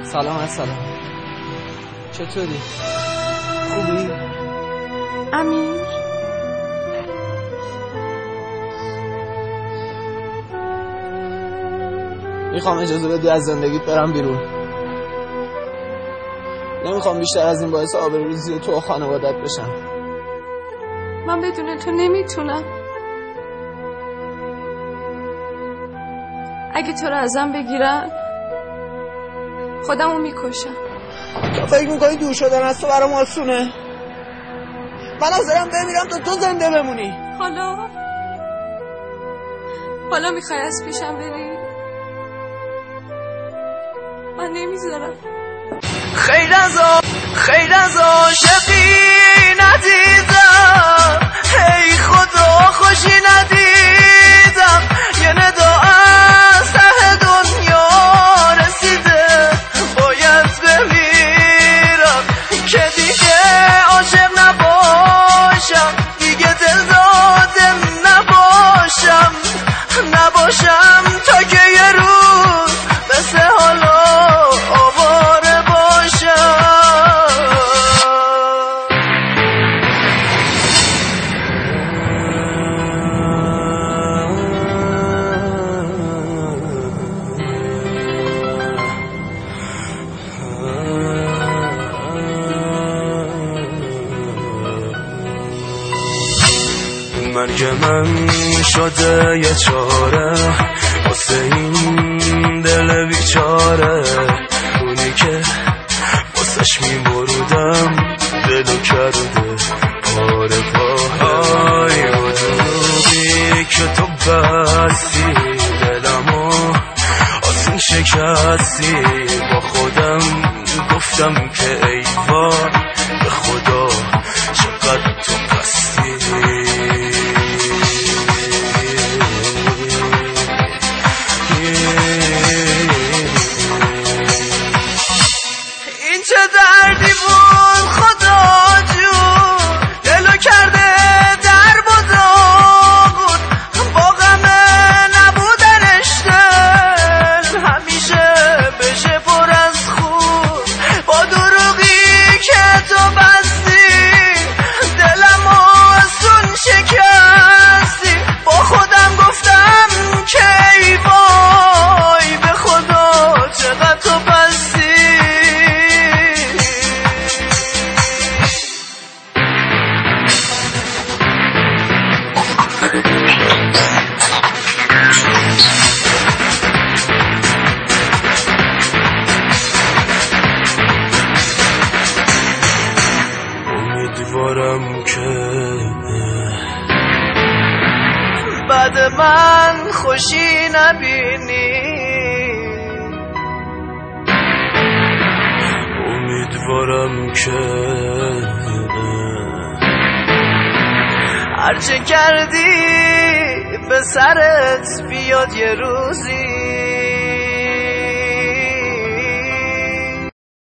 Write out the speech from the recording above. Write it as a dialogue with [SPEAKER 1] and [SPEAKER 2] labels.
[SPEAKER 1] سلام چطوری؟ خوبی؟
[SPEAKER 2] امیر
[SPEAKER 1] میخوام اجازه بدی از زندگیت برم بیرون. نمیخوام بیشتر از این باعث آبروریزی تو و خانوادت بشم.
[SPEAKER 2] من بدون تو نمیتونم. اگه تو رو ازم بگیرن خودمو میکشم.
[SPEAKER 1] تو فکر میکنی دور شدن از تو برام آسونه؟ من حاضرم بمیرم تا تو زنده بمونی.
[SPEAKER 2] حالا میخوای از پیشم بری؟ من نمیذارم.
[SPEAKER 3] خیر از عاشقی ندیدم، ای خدا خوشی ندیدم، یه ندا از ته دنیا رسیده، باید بمیرم که دیگه عاشق نباشم، دیگه دل داده نباشم تا که یه روز مثل حالا آواره باشم. مرگ من شده یه چاره واسه این دل بیچاره، اونی که واسش میمردم دلو کرده پاره پای و دروغی که تو بستی دلمو آسون شکستی. با خودم گفتم که ای وای به خدا چقدر تو پستی. این چه دردی بود خدا جون، دلو کرده در بزاغون، با غم نبودنش دل همیشه بشه پر از خون. با دروغی که تو بستی دلم آسون شکستی. با خودم گفتم که ای وای به خدا چقدر تو پستی. امیدوارم که بعد من خوشی نبینی، امیدوارم که هرچه کردی به سرت بیاد یه روزی.